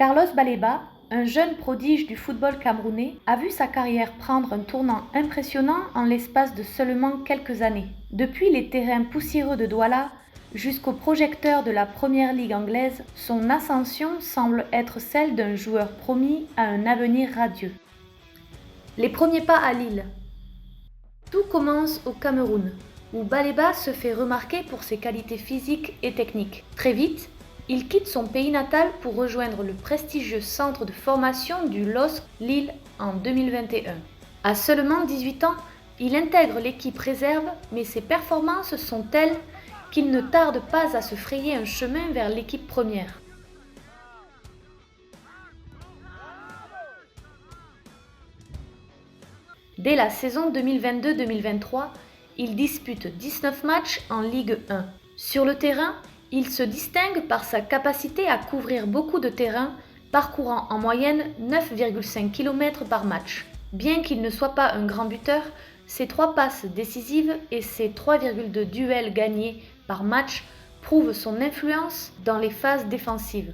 Carlos Baleba, un jeune prodige du football camerounais, a vu sa carrière prendre un tournant impressionnant en l'espace de seulement quelques années. Depuis les terrains poussiéreux de Douala jusqu'aux projecteurs de la Première Ligue anglaise, son ascension semble être celle d'un joueur promis à un avenir radieux. Les premiers pas à Lille. Tout commence au Cameroun, où Baleba se fait remarquer pour ses qualités physiques et techniques. Très vite, il quitte son pays natal pour rejoindre le prestigieux centre de formation du LOSC Lille en 2021. À seulement 18 ans, il intègre l'équipe réserve, mais ses performances sont telles qu'il ne tarde pas à se frayer un chemin vers l'équipe première. Dès la saison 2022-2023, il dispute 19 matchs en Ligue 1. Sur le terrain, il se distingue par sa capacité à couvrir beaucoup de terrain, parcourant en moyenne 9,5 km par match. Bien qu'il ne soit pas un grand buteur, ses 3 passes décisives et ses 3,2 duels gagnés par match prouvent son influence dans les phases défensives.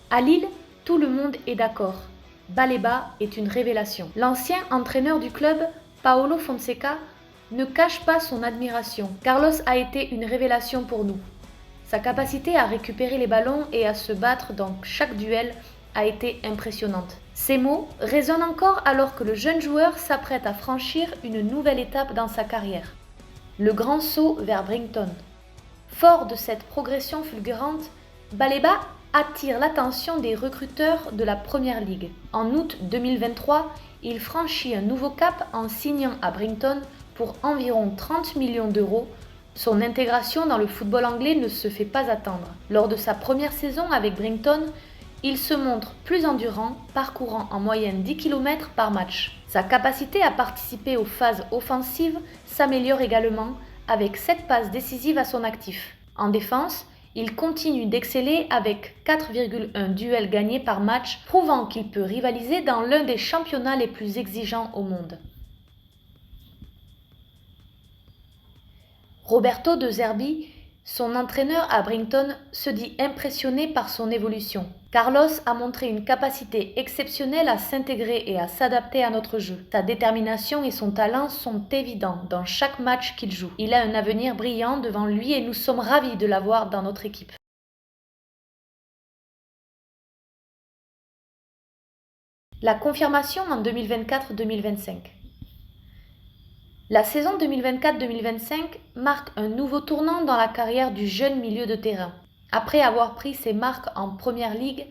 À Lille, tout le monde est d'accord. Baleba est une révélation. L'ancien entraîneur du club, Paulo Fonseca, ne cache pas son admiration. Carlos a été une révélation pour nous. Sa capacité à récupérer les ballons et à se battre dans chaque duel a été impressionnante. Ces mots résonnent encore alors que le jeune joueur s'apprête à franchir une nouvelle étape dans sa carrière. Le grand saut vers Brighton. Fort de cette progression fulgurante, Baleba attire l'attention des recruteurs de la Première Ligue. En août 2023, il franchit un nouveau cap en signant à Brighton pour environ 30 millions d'euros. Son intégration dans le football anglais ne se fait pas attendre. Lors de sa première saison avec Brighton, il se montre plus endurant, parcourant en moyenne 10 km par match. Sa capacité à participer aux phases offensives s'améliore également, avec 7 passes décisives à son actif. En défense, il continue d'exceller avec 4,1 duels gagnés par match, prouvant qu'il peut rivaliser dans l'un des championnats les plus exigeants au monde. Roberto De Zerbi, son entraîneur à Brighton, se dit impressionné par son évolution. Carlos a montré une capacité exceptionnelle à s'intégrer et à s'adapter à notre jeu. Sa détermination et son talent sont évidents dans chaque match qu'il joue. Il a un avenir brillant devant lui et nous sommes ravis de l'avoir dans notre équipe. La confirmation en 2024-2025. La saison 2024-2025 marque un nouveau tournant dans la carrière du jeune milieu de terrain. Après avoir pris ses marques en Première Ligue,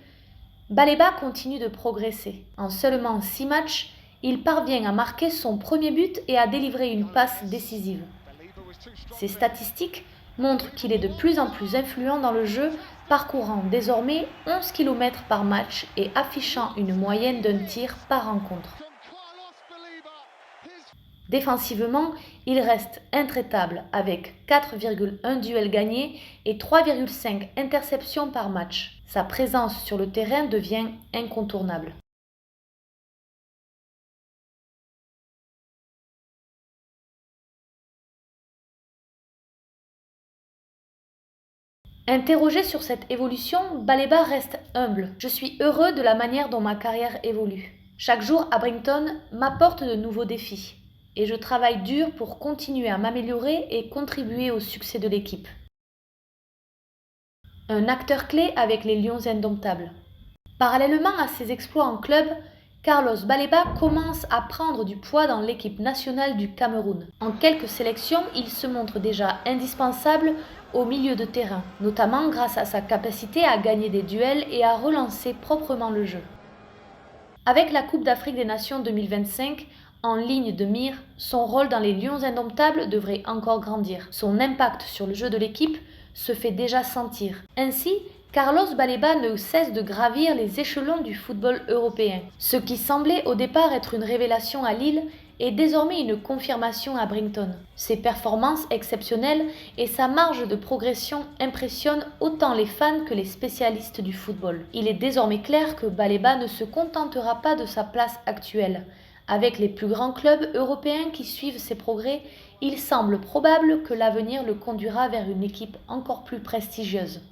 Baleba continue de progresser. En seulement 6 matchs, il parvient à marquer son premier but et à délivrer une passe décisive. Ses statistiques montrent qu'il est de plus en plus influent dans le jeu, parcourant désormais 11 km par match et affichant une moyenne d'un tir par rencontre. Défensivement, il reste intraitable avec 4,1 duels gagnés et 3,5 interceptions par match. Sa présence sur le terrain devient incontournable. Interrogé sur cette évolution, Baleba reste humble. Je suis heureux de la manière dont ma carrière évolue. Chaque jour à Brighton m'apporte de nouveaux défis. Et je travaille dur pour continuer à m'améliorer et contribuer au succès de l'équipe. Un acteur clé avec les Lions indomptables. Parallèlement à ses exploits en club, Carlos Baleba commence à prendre du poids dans l'équipe nationale du Cameroun. En quelques sélections, il se montre déjà indispensable au milieu de terrain, notamment grâce à sa capacité à gagner des duels et à relancer proprement le jeu. Avec la Coupe d'Afrique des Nations 2025, en ligne de mire, son rôle dans les Lions indomptables devrait encore grandir. Son impact sur le jeu de l'équipe se fait déjà sentir. Ainsi, Carlos Baleba ne cesse de gravir les échelons du football européen. Ce qui semblait au départ être une révélation à Lille est désormais une confirmation à Brighton. Ses performances exceptionnelles et sa marge de progression impressionnent autant les fans que les spécialistes du football. Il est désormais clair que Baleba ne se contentera pas de sa place actuelle. Avec les plus grands clubs européens qui suivent ses progrès, il semble probable que l'avenir le conduira vers une équipe encore plus prestigieuse.